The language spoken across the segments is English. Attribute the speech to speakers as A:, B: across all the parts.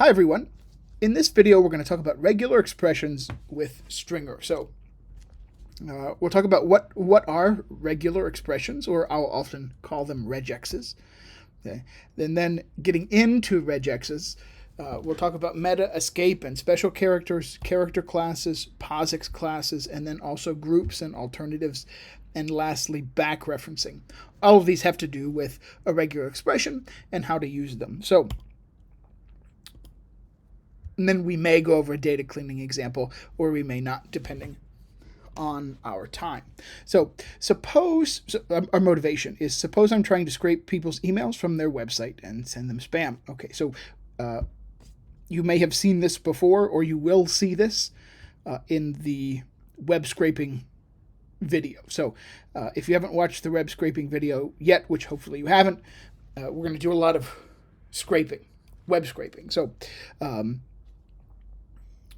A: Hi everyone. In this video we're going to talk about regular expressions with stringer. So we'll talk about what are regular expressions, or I'll often call them regexes. Okay. And then getting into regexes, we'll talk about meta, escape, and special characters, character classes, POSIX classes, and then also groups and alternatives, and lastly back referencing. All of these have to do with a regular expression and how to use them. So and then we may go over a data cleaning example, or we may not, depending on our time. So our motivation is, suppose I'm trying to scrape people's emails from their website and send them spam. Okay, so you may have seen this before, or you will see this in the web scraping video. So if you haven't watched the web scraping video yet, which hopefully you haven't, we're going to do a lot of scraping, web scraping. So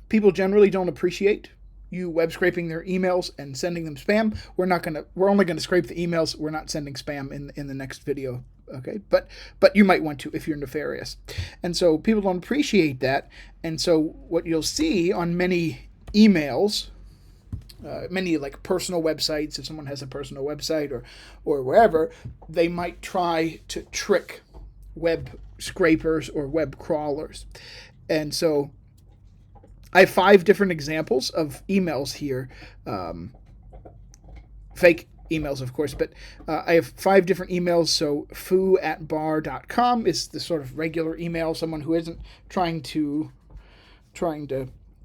A: people generally don't appreciate you web scraping their emails and sending them spam. We're only gonna scrape the emails. We're not sending spam in the next video. Okay, but you might want to if you're nefarious. And so people don't appreciate that. And so what you'll see on many emails, many like personal websites, if someone has a personal website or wherever, they might try to trick web scrapers or web crawlers. And so I have 5 different examples of emails here, fake emails, of course, but I have 5 different emails. So foo@bar.com is the sort of regular email, someone who isn't trying to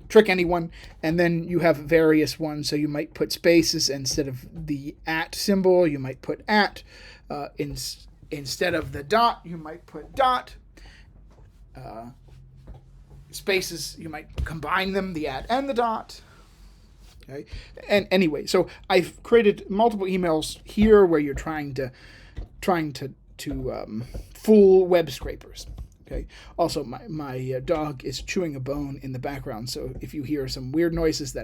A: trick anyone. And then you have various ones. So you might put spaces instead of the @ symbol. You might put @ instead of the dot. You might put dot. Spaces, you might combine them, the @ and the dot. Okay, and anyway, so I've created multiple emails here where you're trying to fool web scrapers. Okay. Also, my dog is chewing a bone in the background, so if you hear some weird noises,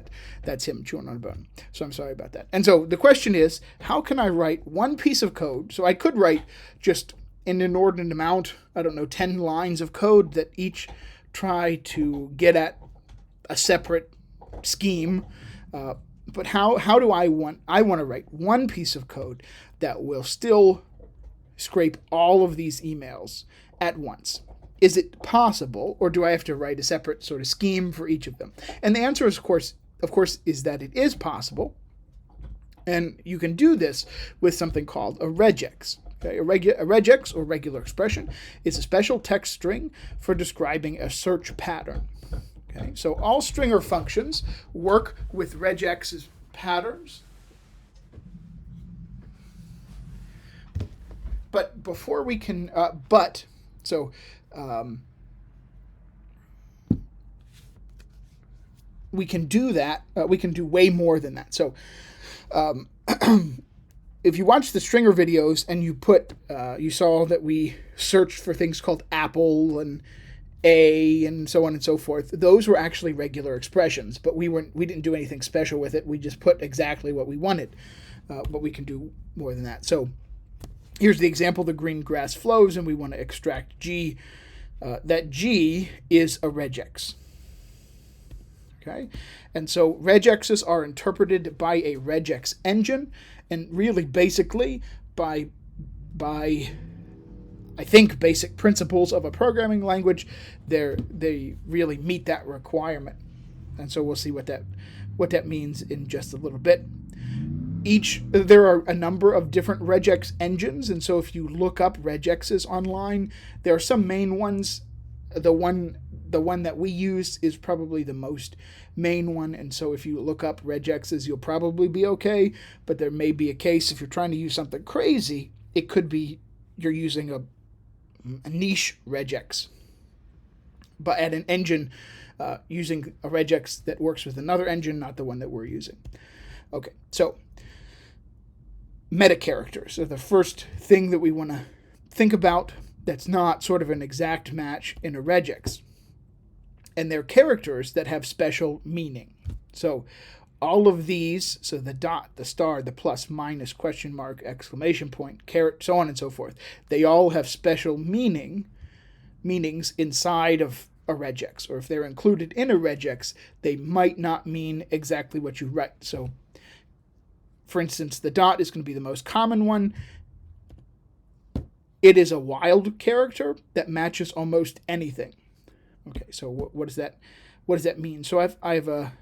A: that's him chewing on a bone. So I'm sorry about that. And so the question is, how can I write one piece of code? So I could write just an inordinate amount, 10 lines of code that each try to get at a separate scheme, but how do I want to write one piece of code that will still scrape all of these emails at once? Is it possible, or do I have to write a separate sort of scheme for each of them? And the answer is, of course, is that it is possible, and you can do this with something called a regex. Okay, a regex, or regular expression, is a special text string for describing a search pattern. Okay, so all stringer functions work with regex's patterns. But before we can, we can do that. We can do way more than that. So. If you watch the stringer videos and you saw that we searched for things called apple and a and so on and so forth. Those were actually regular expressions, but we didn't do anything special with it. We just put exactly what we wanted, but we can do more than that. So here's the example: the green grass flows, and we want to extract G. That G is a regex. Okay, and so regexes are interpreted by a regex engine, and really basically by I think basic principles of a programming language, they really meet that requirement. And so we'll see what that means in just a little bit. There are a number of different regex engines, and so if you look up regexes online, there are some main ones. The one that we use is probably the most main one, and so if you look up regexes, you'll probably be okay, but there may be a case if you're trying to use something crazy, it could be you're using a niche regex, but at an engine using a regex that works with another engine, not the one that we're using. Okay, so meta characters are the first thing that we want to think about that's not sort of an exact match in a regex. And they're characters that have special meaning. So all of these, so the dot, the star, the plus, minus, question mark, exclamation point, caret, so on and so forth, they all have special meanings inside of a regex, or if they're included in a regex, they might not mean exactly what you write. So, for instance, the dot is going to be the most common one. It is a wild character that matches almost anything. Okay, so what does that mean? So I have a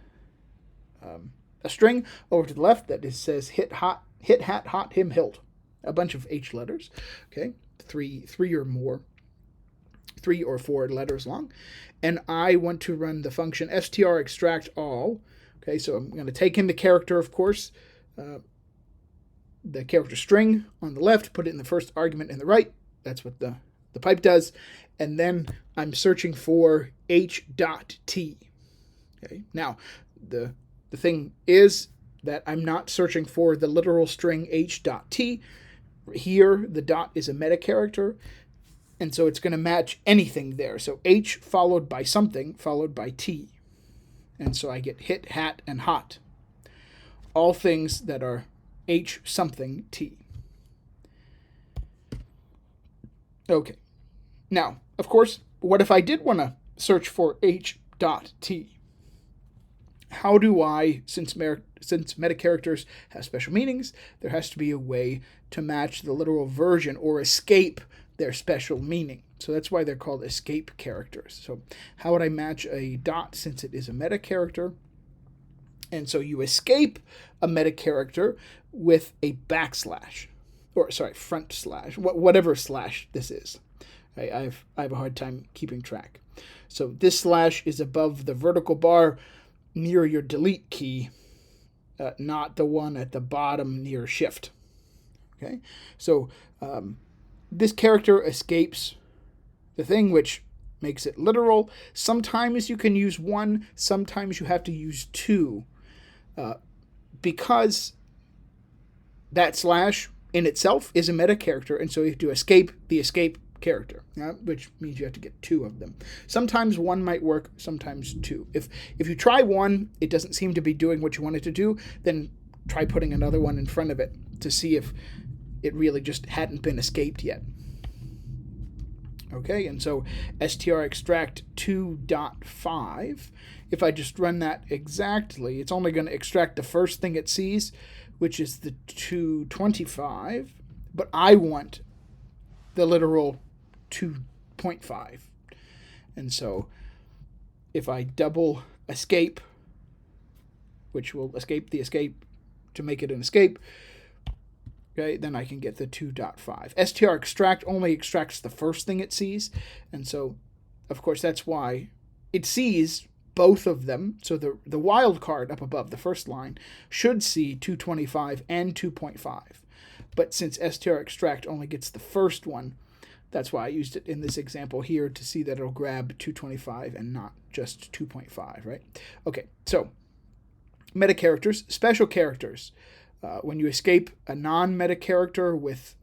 A: string over to the left that says hit hat hot him hilt, a bunch of H letters. Okay, three or more. 3 or 4 letters long, and I want to run the function str extract all. Okay, so I'm going to take in the character, of course, the character string on the left, put it in the first argument in the right. That's what the pipe does, and then I'm searching for h.t. Okay, now the thing is that I'm not searching for the literal string h.t. Here, the dot is a meta character. And so it's going to match anything there. So H followed by something, followed by T. And so I get hit, hat, and hot. All things that are H something T. Okay. Now, of course, what if I did want to search for H.T? How do I, since meta characters have special meanings, there has to be a way to match the literal version or escape their special meaning. So that's why they're called escape characters. So how would I match a dot since it is a meta character? And so you escape a meta character with a backslash, or sorry, front slash, whatever slash this is. I have a hard time keeping track. So this slash is above the vertical bar near your delete key, not the one at the bottom near shift. Okay, so this character escapes the thing, which makes it literal. Sometimes you can use 1, sometimes you have to use 2, because that slash in itself is a meta character, and so you have to escape the escape character, which means you have to get 2 of them. Sometimes 1 might work, sometimes 2. If you try 1, it doesn't seem to be doing what you want it to do, then try putting another one in front of it to see if it really just hadn't been escaped yet. Okay, and so str extract 2.5, if I just run that exactly, it's only going to extract the first thing it sees, which is the 225, but I want the literal 2.5. And so if I double escape, which will escape the escape to make it an escape, okay, then I can get the 2.5. str extract only extracts the first thing it sees, and so, of course, that's why it sees both of them. So the wild card up above, the first line, should see 225 and 2.5. But since str extract only gets the first one, that's why I used it in this example here to see that it'll grab 225 and not just 2.5, right? Okay, so meta characters, special characters. When you escape a non-meta character with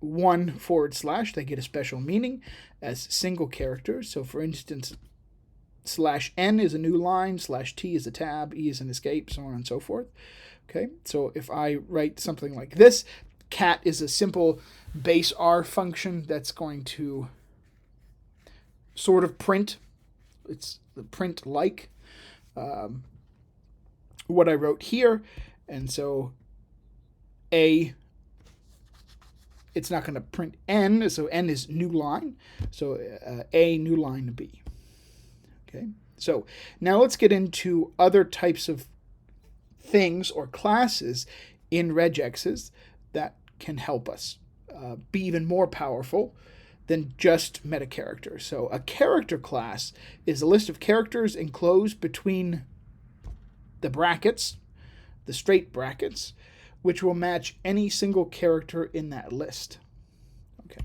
A: 1// they get a special meaning as single characters. So for instance, /n is a new line, /t is a tab, e is an escape, so on and so forth. Okay, so if I write something like this, cat is a simple base R function that's going to sort of print. It's the print like what I wrote here, and so A, it's not going to print N, so N is new line, so A new line B. Okay, so now let's get into other types of things or classes in regexes that can help us be even more powerful than just meta characters. So a character class is a list of characters enclosed between the brackets, the straight brackets, which will match any single character in that list. Okay.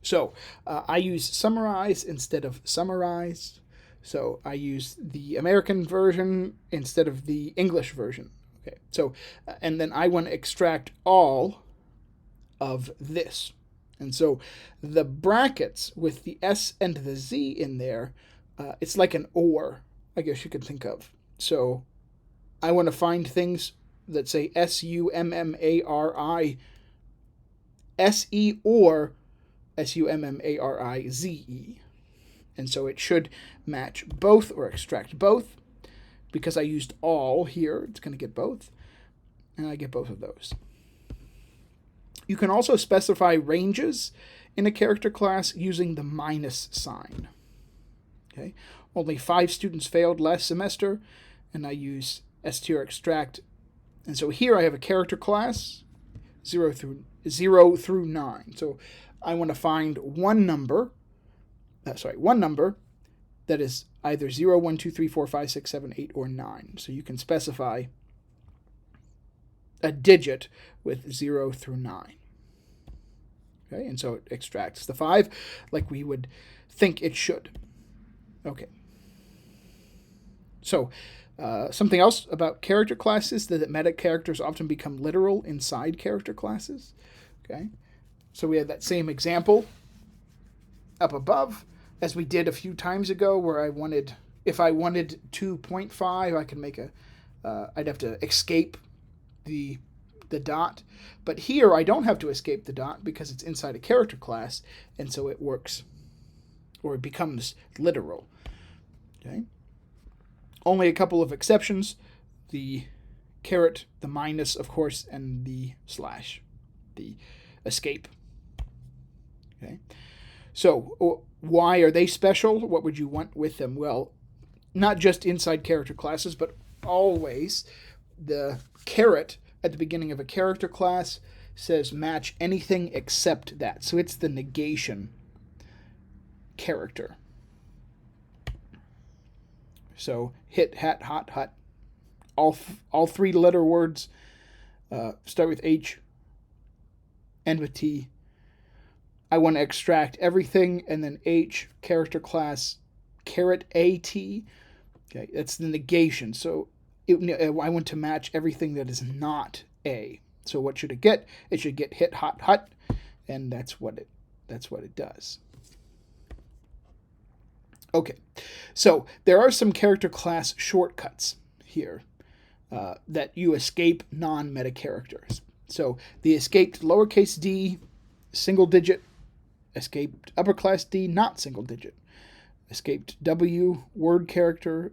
A: So I use summarize instead of summarized. So I use the American version instead of the English version. Okay. So and then I want to extract all of this. And so the brackets with the S and the Z in there, it's like an OR, I guess you could think of. So I want to find things that say SUMMARI SE or SUMMARIZE. And so it should match both or extract both. Because I used all here, it's going to get both. And I get both of those. You can also specify ranges in a character class using the minus sign. Okay, only 5 students failed last semester, and I use str extract. And so here I have a character class, 0 through 9. So I want to find one number that is either 0, 1, 2, 3, 4, 5, 6, 7, 8, or 9. So you can specify a digit with 0 through 9. Okay, and so it extracts the 5 like we would think it should. Okay. So something else about character classes, that meta characters often become literal inside character classes. Okay. So we had that same example up above as we did a few times ago where if I wanted 2.5, I could make I'd have to escape the dot. But here I don't have to escape the dot because it's inside a character class, and so it works, or it becomes literal. Okay. Only a couple of exceptions: the caret, the minus, of course, and the slash, the escape. Okay. So why are they special? What would you want with them? Well, not just inside character classes, but always the caret at the beginning of a character class says match anything except that. So it's the negation character. So hit, hat, hot, hut. All 3 letter words start with H, end with T. I want to extract everything, and then H, character class, caret AT. Okay, that's the negation. So I want to match everything that is not A. So what should it get? It should get hit, hot, hut, and that's what it does. Okay, so there are some character class shortcuts here that you escape non-meta characters. So the escaped lowercase d, single digit, escaped upperclass D, not single digit, escaped W, word character,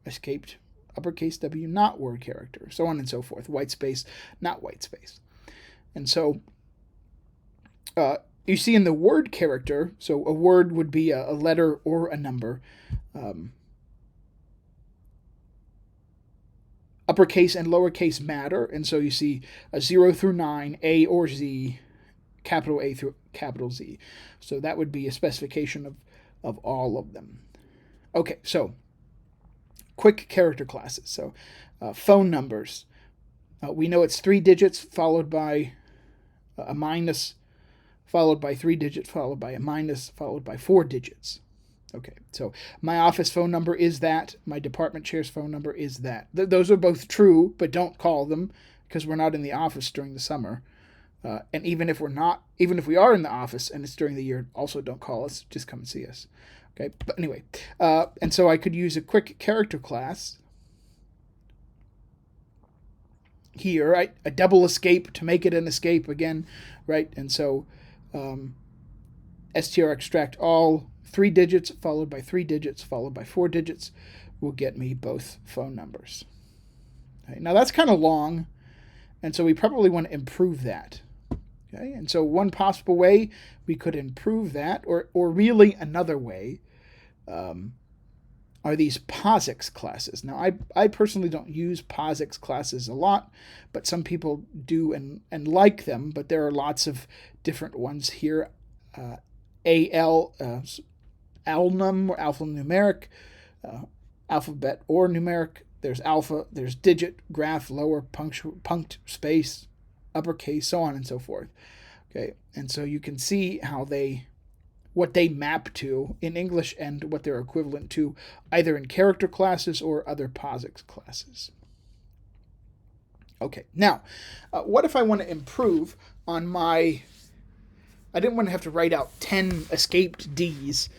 A: escaped uppercase W, not word character, so on and so forth. White space, not white space. And so you see in the word character, so a word would be a letter or a number. Uppercase and lowercase matter, and so you see a 0 through 9, A or Z, capital A through capital Z. So that would be a specification of all of them. Okay, so quick character classes. So phone numbers. We know it's 3 digits followed by a minus, followed by 3 digits, followed by a minus, followed by 4 digits. Okay, so my office phone number is that. My department chair's phone number is that. Those are both true, but don't call them because we're not in the office during the summer. And even if we are in the office and it's during the year, also don't call us. Just come and see us. Okay, but anyway, and so I could use a quick character class here, right? A double escape to make it an escape again, right? And so str extract all 3 digits followed by 3 digits followed by 4 digits will get me both phone numbers. Okay, now that's kind of long, and so we probably want to improve that. Okay, and so one possible way we could improve that, or really another way, are these POSIX classes. Now, I personally don't use POSIX classes a lot, but some people do and like them, but there are lots of different ones here. Alnum or alphanumeric, alphabet or numeric. There's alpha, there's digit, graph, lower, punct, space, uppercase, so on and so forth. Okay, and so you can see how what they map to in English and what they're equivalent to either in character classes or other POSIX classes. Okay, now, what if I want to improve on I didn't want to have to write out 10 escaped Ds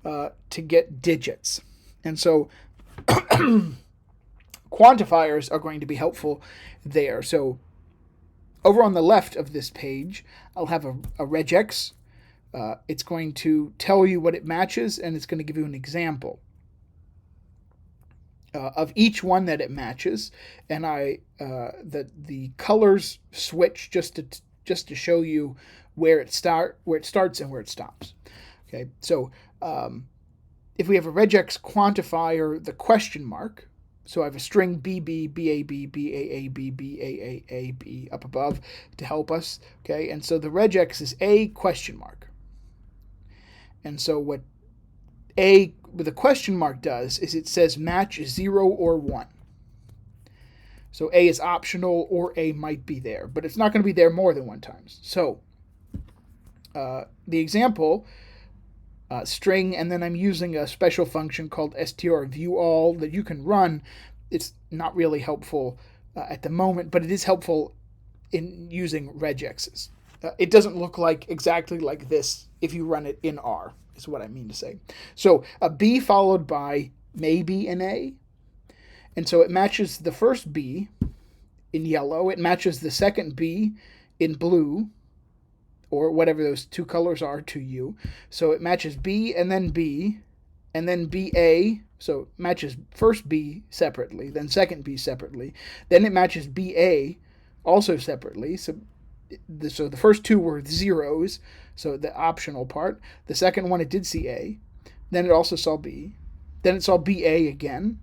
A: to get digits. And so quantifiers are going to be helpful there. So over on the left of this page, I'll have a regex it's going to tell you what it matches, and it's going to give you an example of each one that it matches. And the colors switch just to show you where it starts and where it stops. Okay, so if we have a regex quantifier, the question mark. So I have a string BB, BAB, BAAB, BAAAB up above to help us. Okay, and so the regex is a question mark. And so what the question mark does is it says match 0 or 1. So A is optional, or A might be there, but it's not going to be there more than one time. So the example, string, and then I'm using a special function called strViewAll that you can run. It's not really helpful at the moment, but it is helpful in using regexes. It doesn't look exactly like this if you run it in R, is what I mean to say. So a B followed by maybe an A. And so it matches the first B in yellow. It matches the second B in blue, or whatever those two colors are to you. So it matches B, and then BA. So it matches first B separately, then second B separately. Then it matches BA also separately. So the first two were zeros, so the optional part. The second one, it did see A. Then it also saw B. Then it saw BA again,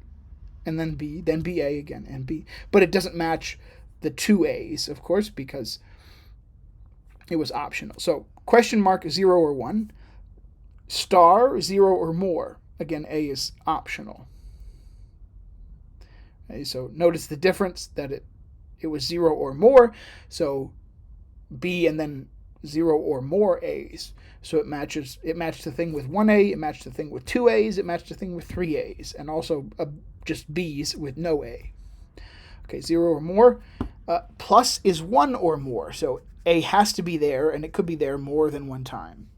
A: and then B, then BA again, and B. But it doesn't match the two A's, of course, because it was optional. So question mark 0 or 1. Star 0 or more. Again, A is optional. Okay, so notice the difference that it was 0 or more. So B and then 0 or more A's. So it matched the thing with 1A, it matched the thing with 2 A's, it matched the thing with 3 A's, and also just B's with no A. Okay, 0 or more. Plus is 1 or more. So A has to be there, and it could be there more than one time.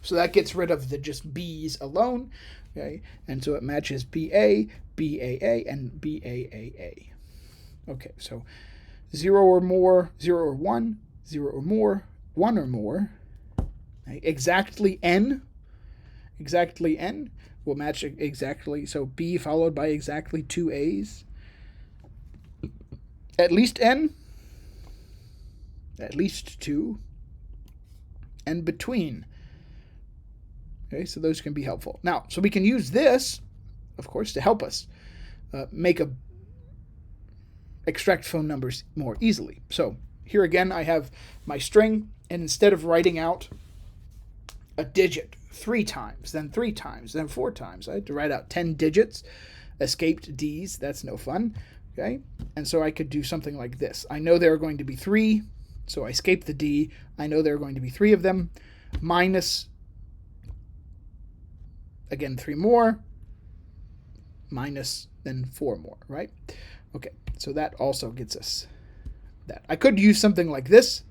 A: So that gets rid of the just B's alone. Okay, and so it matches BA, BAA, and BAAA. Okay, so 0 or more, 0 or 1, 0 or more, 1 or more. Okay, exactly N will match exactly. So B followed by exactly 2 A's. At least N, at least 2, and between. Okay, so those can be helpful. Now, so we can use this, of course, to help us extract phone numbers more easily. So here again, I have my string, and instead of writing out a digit 3 times, then 3 times, then 4 times, I had to write out 10 digits, escaped D's. That's no fun. Okay, and so I could do something like this. I know there are going to be 3, so I escape the D. I know there are going to be 3 of them, minus, again, 3 more, minus, then 4 more, right? Okay, so that also gets us that. I could use something like this.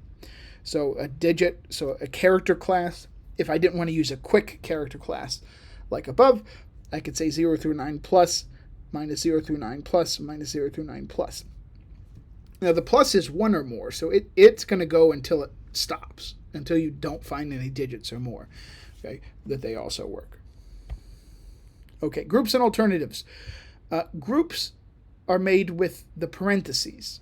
A: So a digit, so a character class. If I didn't want to use a quick character class like above, I could say 0 through 9 plus, minus 0 through 9 plus, minus 0 through 9 plus. Now the plus is 1 or more, so it's going to go until it stops, until you don't find any digits or more, okay, that they also work. Okay, groups and alternatives. Groups are made with the parentheses.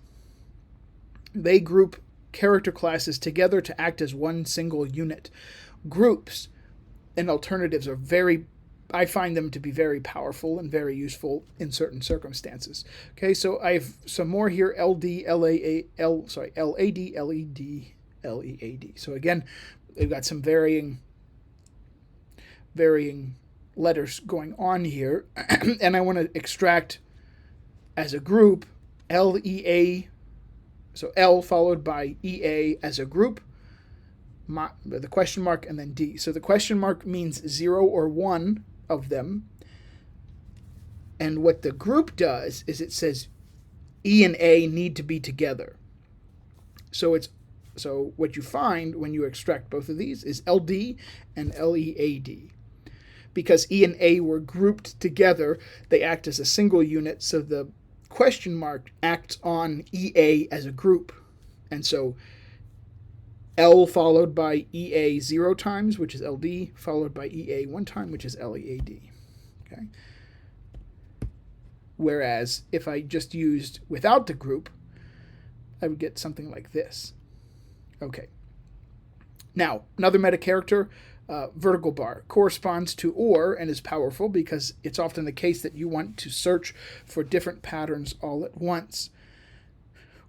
A: They group character classes together to act as one single unit. Groups and alternatives are I find them to be very powerful and very useful in certain circumstances. Okay, so I have some more here, LAD, LED, LEAD. So again, they've got some varying letters going on here, and I want to extract as a group LEA, so L followed by EA as a group, the question mark, and then D. So the question mark means 0 or 1 of them, and what the group does is it says E and A need to be together. So what you find when you extract both of these is LD and LEAD. Because E and A were grouped together, they act as a single unit, so the question mark acts on EA as a group. And so L followed by EA 0 times, which is LD, followed by EA 1 time, which is LEAD. Okay. Whereas if I just used without the group, I would get something like this. Okay. Now, another meta character, vertical bar, corresponds to OR and is powerful because it's often the case that you want to search for different patterns all at once.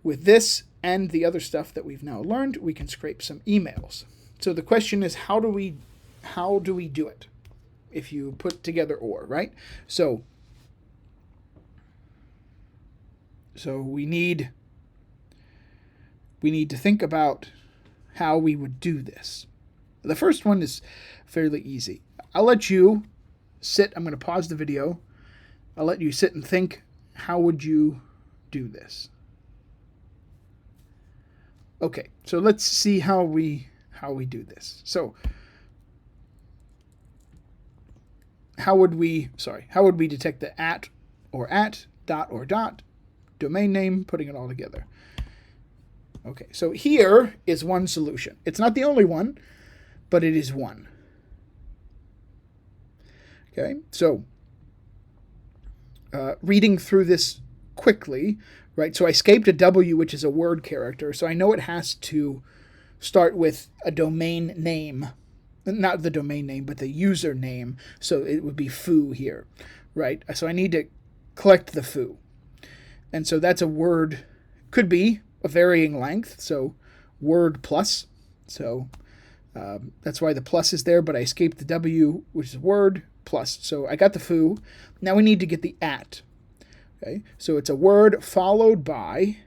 A: With this and the other stuff that we've now learned, we can scrape some emails. So the question is, how do we do it if you put together OR, right? So we need to think about how we would do this. The first one is fairly easy. I'll let you sit. I'm going to pause the video. I'll let you sit and think, how would you do this? Okay, so let's see how we do this. So how would we detect the at, dot, or dot, domain name, putting it all together? Okay, so here is one solution. It's not the only one, but it is one. Okay, so reading through this quickly, right? So I escaped a W, which is a word character, so I know it has to start with a domain name. Not the domain name, but the user name. So it would be foo here, right? So I need to collect the foo. And so that's a word, could be a varying length, so word plus. So that's why the plus is there, but I escaped the W, which is word plus. So I got the foo. Now we need to get the at. Okay, so it's a word followed by,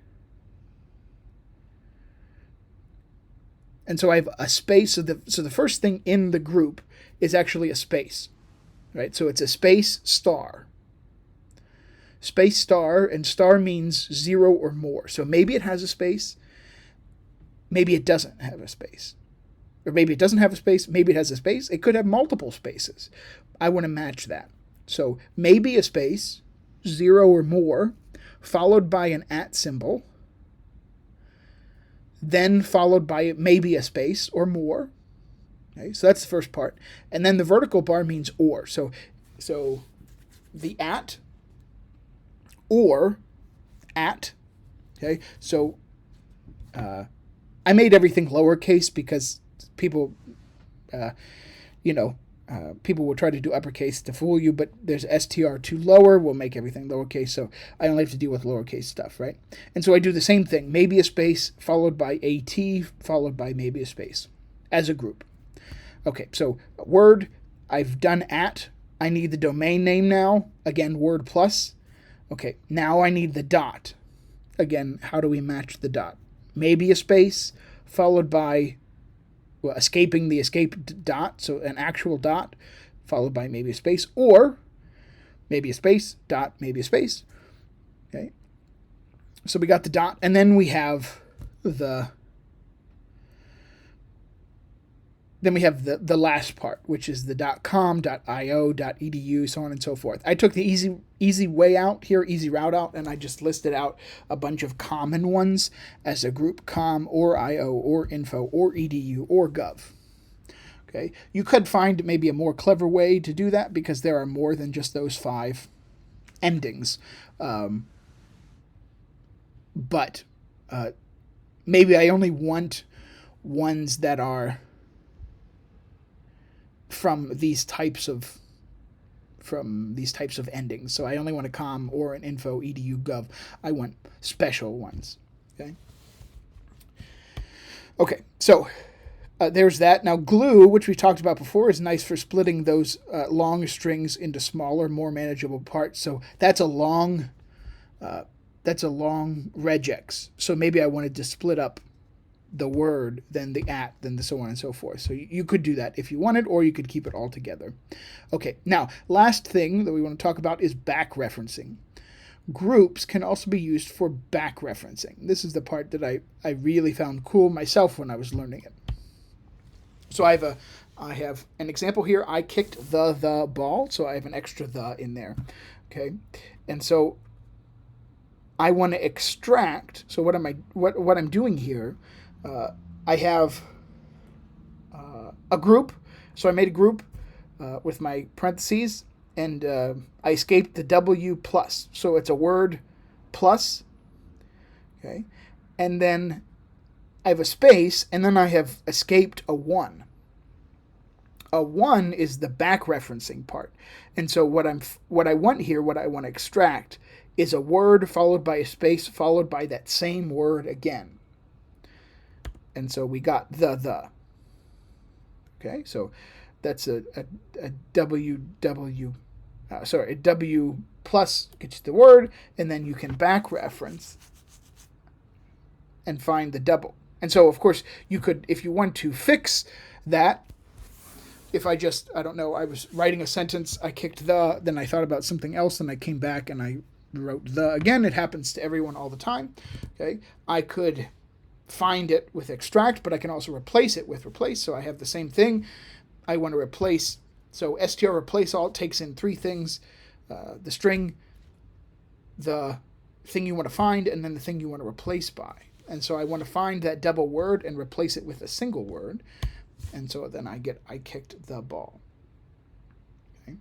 A: and so I have a space. So the first thing in the group is actually a space, right? So it's a space star. Space star, and star means 0 or more. So maybe it has a space, maybe it doesn't have a space. Or maybe it doesn't have a space, maybe it has a space. It could have multiple spaces. I want to match that. So maybe a space, 0 or more, followed by an at symbol, then followed by maybe a space or more. Okay, so that's the first part. And then the vertical bar means or. So the at, or at. Okay, so I made everything lowercase because people, people will try to do uppercase to fool you, but there's str to lower will make everything lowercase, so I only have to deal with lowercase stuff, right? And so I do the same thing, maybe a space followed by at followed by maybe a space as a group. Okay, so word, I've done at. I need the domain name now. Again, word plus. Okay, now I need the dot. Again, how do we match the dot? Maybe a space followed by, well, escaping the escaped dot, so an actual dot followed by maybe a space, or maybe a space, dot, maybe a space. Okay, so we got the dot, and then we have the last part, which is the .com, .io, .edu, so on and so forth. I took the easy way out here, easy route out, and I just listed out a bunch of common ones as a group: com, or io, or info, or edu, or gov. Okay, you could find maybe a more clever way to do that because there are more than just those 5 endings. But maybe I only want ones that are from these types of endings. So I only want a com or an info, edu, gov. I want special ones. Okay, so there's that. Now glue, which we talked about before, is nice for splitting those long strings into smaller, more manageable parts. So that's a long regex. So maybe I wanted to split up the word, then the at, then the so on and so forth. So you could do that if you wanted, or you could keep it all together. Okay, now, last thing that we want to talk about is back referencing. Groups can also be used for back referencing. This is the part that I really found cool myself when I was learning it. So I have an example here. I kicked the ball, so I have an extra the in there. Okay, and so I want to extract. So what I'm doing here I have a group. So I made a group with my parentheses, and I escaped the W plus. So it's a word plus. Okay. And then I have a space, and then I have escaped a 1. A 1 is the back referencing part. And so what I want here, what I want to extract, is a word followed by a space followed by that same word again. And so we got the. Okay, so that's a W plus gets you the word, and then you can back reference and find the double. And so, of course, you could, if you want to fix that, if I don't know, I was writing a sentence, I kicked the, then I thought about something else, and I came back and I wrote the again. It happens to everyone all the time. Okay, I could find it with extract, but I can also replace it with replace. So I have the same thing. I want to replace, so str replace all takes in 3 things: the string, the thing you want to find, and then the thing you want to replace by. And so I want to find that double word and replace it with a single word. And so then I kicked the ball. Okay.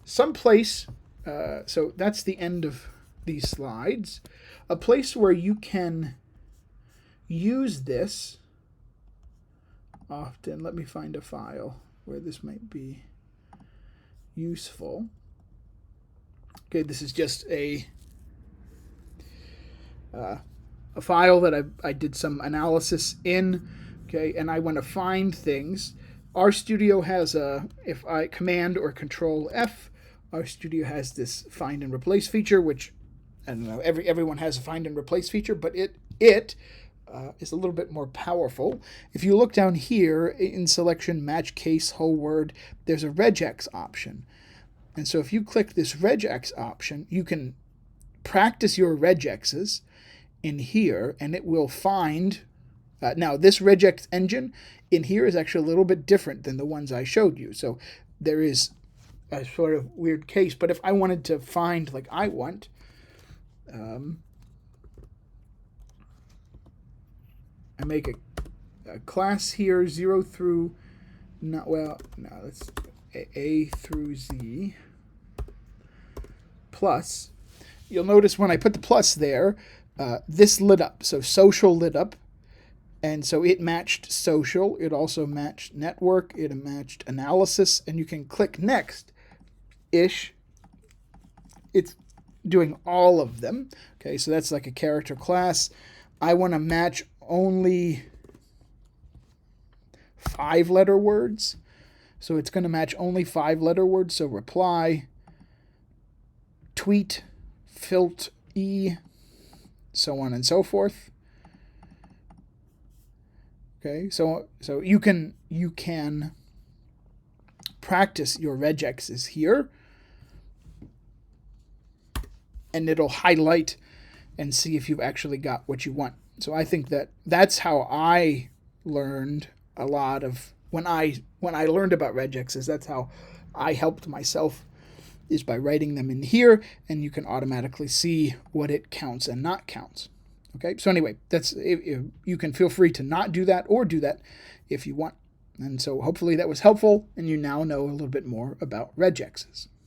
A: Someplace, so that's the end of these slides. A place where you can use this often. Let me find a file where this might be useful. Okay, this is just a file that I did some analysis in. Okay, and I want to find things. RStudio has if I command or control F, RStudio has this find and replace feature, which I don't know, everyone has a find and replace feature, but it is a little bit more powerful. If you look down here in selection match case whole word, there's a regex option. And so if you click this regex option, you can practice your regexes in here, and it will find. Now, this regex engine in here is actually a little bit different than the ones I showed you. So there is a sort of weird case. But if I wanted to find, like I want, I make a class here, 0 through, let's A through Z plus. You'll notice when I put the plus there, this lit up. So social lit up. And so it matched social. It also matched network. It matched analysis. And you can click next-ish. It's doing all of them. Okay, so that's like a character class. I want to match only 5-letter words. So it's going to match only 5-letter words. So reply, tweet, filt, so on and so forth. Okay, so you can practice your regexes here, and it'll highlight and see if you've actually got what you want. So I think that's how I learned a lot of when I learned about regexes. That's how I helped myself, is by writing them in here, and you can automatically see what it counts and not counts. Okay, so anyway, you can feel free to not do that or do that if you want. And so hopefully that was helpful, and you now know a little bit more about regexes.